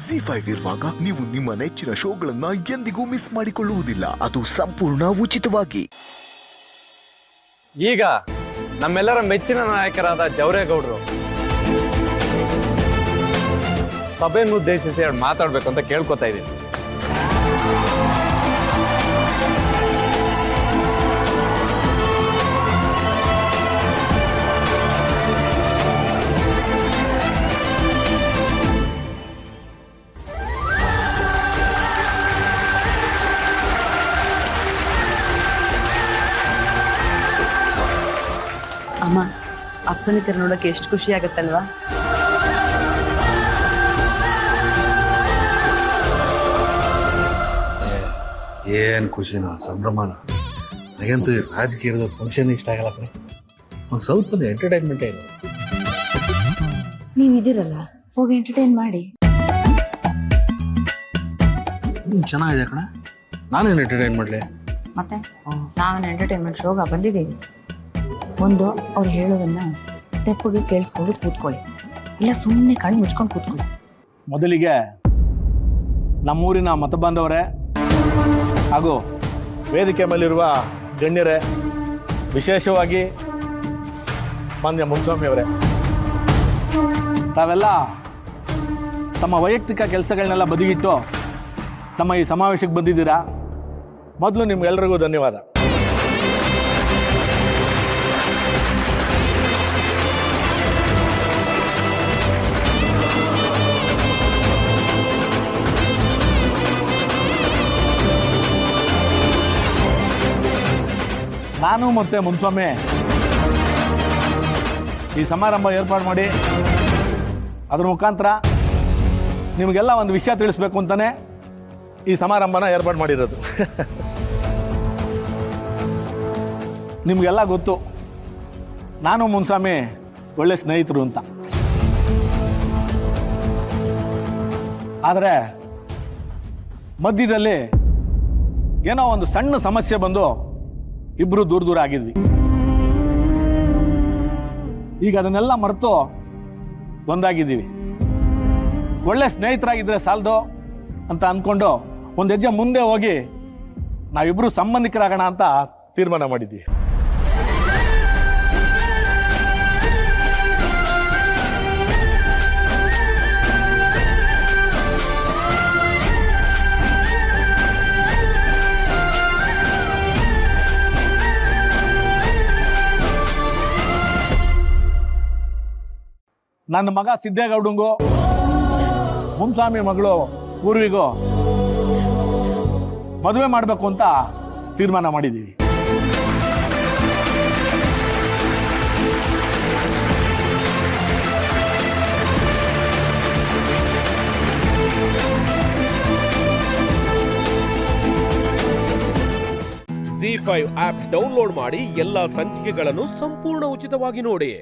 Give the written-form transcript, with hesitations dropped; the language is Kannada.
ZEE5 ಇರುವಾಗ ನೀವು ನಿಮ್ಮ ನೆಚ್ಚಿನ ಶೋಗಳನ್ನ ಎಂದಿಗೂ ಮಿಸ್ ಮಾಡಿಕೊಳ್ಳುವುದಿಲ್ಲ. ಅದು ಸಂಪೂರ್ಣ ಉಚಿತವಾಗಿ. ಈಗ ನಮ್ಮೆಲ್ಲರ ಮೆಚ್ಚಿನ ನಾಯಕರಾದ ಜವರೇಗೌಡರು ಸಭೆಯನ್ನು ಉದ್ದೇಶಿಸಿ ಮಾತಾಡ್ಬೇಕು ಅಂತ ಕೇಳ್ಕೊತಾ ಇದ್ದೀನಿ. ಅಮ್ಮ, ಅಪ್ಪನ ತರ ನೋಡಕ್ಕೆ ಎಷ್ಟು ಖುಷಿ ಆಗತ್ತಲ್ವಾ? ಏನ್ ಖುಷಿನ ಸಂಭ್ರಮನ. ನನಗಂತೂ ರಾಜಕೀಯದ ಫಂಕ್ಷನ್ ಇಷ್ಟ ಆಗಲ್ಲ ಕಣೆ. ಒಂದು ಸ್ವಲ್ಪ ಎಂಟರ್ಟೈನ್ಮೆಂಟ್ ಏನು. ನೀವಿದ್ದೀರಲ್ಲ, ಹೋಗಿ ಎಂಟರ್ಟೈನ್ ಮಾಡಿ. ಚೆನ್ನಾಗಿದೆ ಕಣ. ನಾನೇನು ಎಂಟರ್ಟೈನ್ ಮಾಡಲಿ? ಮತ್ತೆ ನಾವೇನು ಎಂಟರ್ಟೈನ್ಮೆಂಟ್ ಶೋಗ ಬಂದಿದ್ದೀವಿ. ಒಂದು ಅವ್ರು ಹೇಳೋದನ್ನ ತೆಪ್ಪಗೆ ಕೇಳಿಸ್ಕೊಂಡು ಕೂತ್ಕೊಳ್ಳಿ, ಇಲ್ಲ ಸುಮ್ಮನೆ ಕಣ್ಣು ಮುಚ್ಕೊಂಡು ಕೂತ್ಕೊಳ್ಳಿ. ಮೊದಲಿಗೆ ನಮ್ಮೂರಿನ ಮತ ಬಾಂಧವರೇ ಹಾಗೂ ವೇದಿಕೆ ಮೇಲಿರುವ ಗಣ್ಯರೇ, ವಿಶೇಷವಾಗಿ ಮಾನ್ಯ ಮುನ್ಸ್ವಾಮಿಯವರೇ, ತಾವೆಲ್ಲ ತಮ್ಮ ವೈಯಕ್ತಿಕ ಕೆಲಸಗಳನ್ನೆಲ್ಲ ಬದಿಗಿಟ್ಟು ತಮ್ಮ ಈ ಸಮಾವೇಶಕ್ಕೆ ಬಂದಿದ್ದೀರಾ. ಮೊದಲು ನಿಮ್ಗೆಲ್ರಿಗೂ ಧನ್ಯವಾದ. ನಾನು ಮತ್ತೆ ಮುನ್ಸ್ವಾಮಿ ಈ ಸಮಾರಂಭ ಏರ್ಪಾಡು ಮಾಡಿ ಅದ್ರ ಮುಖಾಂತರ ನಿಮಗೆಲ್ಲ ಒಂದು ವಿಷಯ ತಿಳಿಸ್ಬೇಕು ಅಂತಾನೆ ಈ ಸಮಾರಂಭನ ಏರ್ಪಾಡು ಮಾಡಿರೋದು. ನಿಮಗೆಲ್ಲ ಗೊತ್ತು, ನಾನು ಮುನ್ಸ್ವಾಮಿ ಒಳ್ಳೆ ಸ್ನೇಹಿತರು ಅಂತ. ಆದರೆ ಮಧ್ಯದಲ್ಲಿ ಏನೋ ಒಂದು ಸಣ್ಣ ಸಮಸ್ಯೆ ಬಂದು ಇಬ್ರು ದೂರ ದೂರ ಆಗಿದ್ವಿ. ಈಗ ಅದನ್ನೆಲ್ಲ ಮರೆತು ಒಂದಾಗಿದ್ದೀವಿ. ಒಳ್ಳೆ ಸ್ನೇಹಿತರಾಗಿದ್ದರೆ ಸಾಲದು ಅಂತ ಅಂದ್ಕೊಂಡು ಒಂದು ಹೆಜ್ಜೆ ಮುಂದೆ ಹೋಗಿ ನಾವಿಬ್ರು ಸಂಬಂಧಿಕರಾಗೋಣ ಅಂತ ತೀರ್ಮಾನ ಮಾಡಿದ್ವಿ. ನನ್ನ ಮಗ ಸಿದ್ದೇಗೌಡಂಗೂ ಮುನ್ಸ್ವಾಮಿ ಮಗಳು ಪೂರ್ವಿಗೂ ಮದುವೆ ಮಾಡಬೇಕು ಅಂತ ತೀರ್ಮಾನ ಮಾಡಿದ್ದೀವಿ. ZEE5 ಆಪ್ ಡೌನ್ಲೋಡ್ ಮಾಡಿ ಎಲ್ಲಾ ಸಂಚಿಕೆಗಳನ್ನು ಸಂಪೂರ್ಣ ಉಚಿತವಾಗಿ ನೋಡಿ.